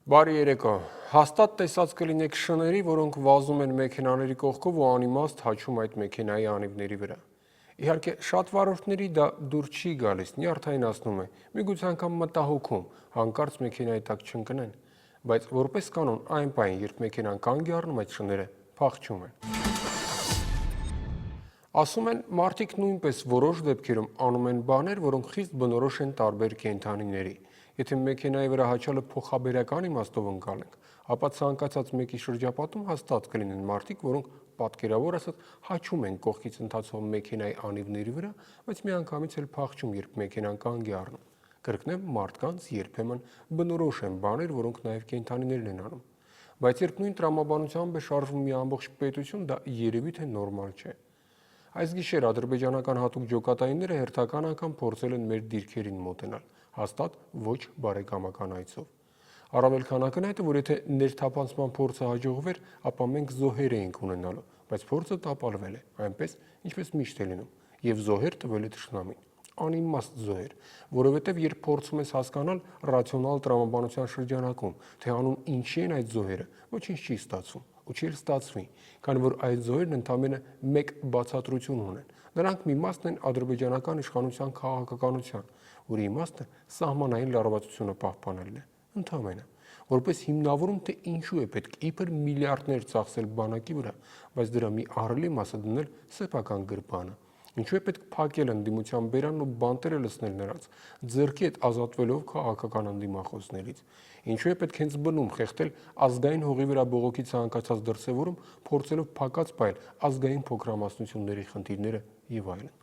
Բարի երեկո, հաստատ տեսած կլինեք շների, որոնք վազում են մեքենաների կողքով ու անիմաստ հաչում այդ մեքենայի անիվների վրա։ Իհարկե, շատ վարորդների դա դուր չի գալիս, նյարդայնացնում է, միգուցե անգամ մտահոգում, հանկարծ մեքենայի տակ չընկնեն, բայց որպես կանոն այն պահին, երբ մեքենան կանգ է առնում, այդ շները փախչում են։ Ասում են, մարդիկ նույնպես որոշ դեպքերում անում են բաներ, որոնք խիստ բնորոշ են տարբեր կենդանիների։ Եթե մեքենայի վրա հաչալը փոխաբերական իմաստով ընկալենք, ապա ցանկացած մեկի շրջապատում հաստատ կլինեն մարդիկ, որոնք պատկերավոր ասած հաչում են կողքից ընթացող մեքենայի անիվների վրա, բայց միանգամից էլ փախչում, երբ մեքենան կանգ է առնում։ Կրկնեմ, մարդկանց երբեմն բնորոշ են բաներ, որոնք նաև կենդանիներն են անում։ Բայց երբ նույն տրամաբանությամբ է շարժվում մի ամբողջ պետություն, դա երևի թե նորմալ չէ։ Այս գիշեր ադրբեջանական հատուկ ջոկատայինները հերթական անգամ փորձել են մեր դիրքերին մոտենալ, հաստատ ոչ բարեկամական այցով։ Առավել քան ակնհայտ է, որ եթե ներթափանցման փորձը հաջողվեր, ապա մենք զոհեր էինք ունենալու, բայց փորձը տապալվել է, այնպես, ինչպես միշտ է լինում, եւ զոհեր տվել է թշնամին։ Անիմաստ զոհեր, որովհետև երբ փորձում ես հասկանալ ռացիոնալ տրամաբանության շրջանակում, թե անուն ինչի են այդ զոհերը, ոչինչ չի ստացվում ու չի ստացվի, քանի որ այդ զոհերն ընդամենը մեկ բացատրություն ունեն։ Նրանք մի մասն են ադրբեջանական իշխանության քաղաքականության, որի իմաստը սահմանային լարվածությունը պահպանելն է, ընդամենը, որպես հիմնավորում, թե ինչու է պետք իբր միլիարդներ ծախսել բանակի վրա, բայց դրա մի ահռելի մասը դնել սեփական գրպանը։ Ինչու է պետք փակել ընդդիմության բերանն ու բանտերը լցնել նրանց, ձեռքի հետ ազատվելով քաղաքական ընդդիմախոսներից։ Ինչու է պետք հենց բնում խեղդել ազգային հողի վրա բողոքի ցանկացած դրսևորում, փորձելով փակած պահել ազգային փոքրամասնությունների խնդիրները եւ այլն։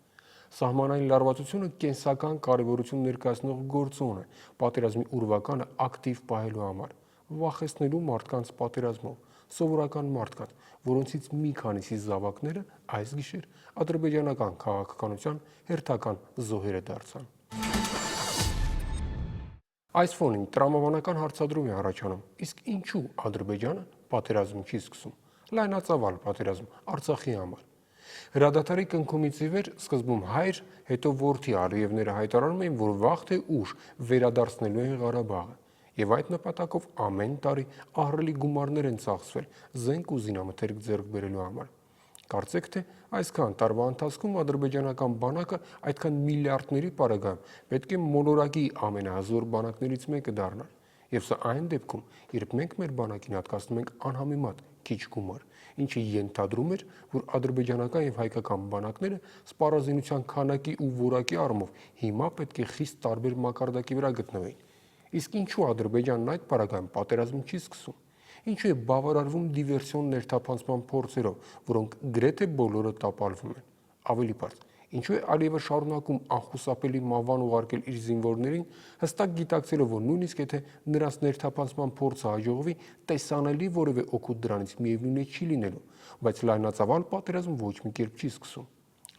Սահմանային լարվածությունը կենսական կարևորություն ներկայացնող գործոն է պատերազմի ուրվականը ակտիվ պահելու համար, վախեցնելու մարդկանց պատերազմով, սովորական մարդկանց, որոնցից մի քանիսի զավակները այս գիշեր ադրբեջանական քաղաքականության հերթական զոհերը դարձան։ Այս ֆոնին տրամաբանական հարցադրում է առաջանում, իսկ ինչու Ադրբեջանը պատերազմ չի սկսում, լայնածավալ պատերազմ Արցախի համար։ Հրադադարի կնքումից ի վեր սկզբում հայր, հետո որդի Ալիևները հայտարարում էին, որ վաղ թե ուշ վերադարձնելու են Ղարաբաղը, եւ այդ նպատակով ամեն տարի ահռելի գումարներ են ծախսվել զենք ու զինամթերք ձեռք բերելու համար։ Կարծեք թե այսքան տարվա ընթացքում ադրբեջանական բանակը այդքան միլիարդների պարագայում պետք է մոլորակի ամենահզոր բանակներից մեկը դառնալ։ Եվ սա այն դեպքում, երբ մենք մեր բանակին հատկացնում ենք անհամեմատ քիչ գումար, ինչը ենթադրում էր, որ ադրբեջանական եւ հայկական բանակները սպառազինության քանակի ու որակի առումով հիմա պետք է խիստ տարբեր մակարդակի վրա գտնվեին։ Իսկ ինչու Ադրբեջանն այդ պարագայում պատերազմ չի սկսում։ Ինչու է բավարարվում դիվերսիոն ներթափանցման փորձերով, որոնք գրեթե բոլորը տապալվում են։ Ավելի պարզ, ինչու է Ալիևը շարունակում անխուսափելի մահվան ուղարկել իր զինվորներին, հստակ գիտակցելով, որ նույնիսկ եթե նրանց ներթափանցման փորձը հաջողվի, տեսանելի որևէ օգուտ դրանից միևնույն է չի լինելու, բայց լայնածավալ պատերազմ ոչ մի կերպ չի սկսում։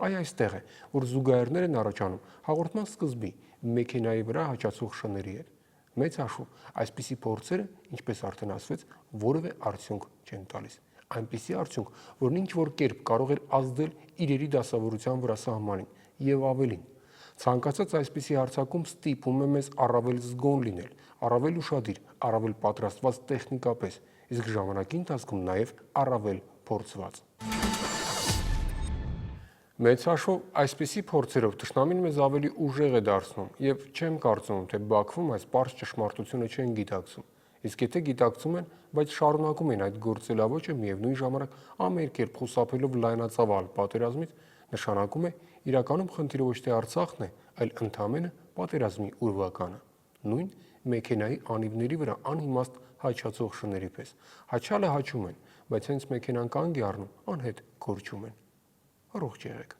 Այստեղ է, որ զուգահեռներ են առաջանում հաղորդման սկզբի մեքենայի վրա հաչացող շների հետ։ Մեծ հաշվով, այսպիսի փորձերը, ինչպես արդեն ասվեց, որևէ արդյունք չեն տալիս։ Այնպիսի արդյունք, որն ինչ-որ կերպ կարող էր ազդել իրերի դասավորության վրա սահմանին եւ ավելին։ Ցանկացած այսպիսի հարձակում ստիպում է մեզ առավել զգոն լինել, առավել ուշադիր, առավել պատրաստված տեխնիկապես, իսկ ժամանակի ընթացքում նաեւ առավել փորձված։ Մեծ հաշվով այսպիսի փորձերով թշնամին մեզ ավելի ուժեղ է դարձնում եւ չեմ կարծում, թե Բաքվում այս պարզ ճշմարտությունը չեն գիտակցում։ Իսկ եթե գիտակցում են, բայց շարունակում են այդ գործելավոճը միևնույն ժամանակ ամեն կերպ խուսափելով լայնածավալ պատերազմից, նշանակում է իրականում խնդիրը ոչ թե Արցախն է, այլ ընդամենը պատերազմի ուրվականը։ Նույն մեքենայի անիվների վրա անիմաստ հաչացող շների պես։ Հաչալը հաչում են, բայց հենց մեքենան կանգ է առնում, անհետ կորչում են։ Առողջ եղեք։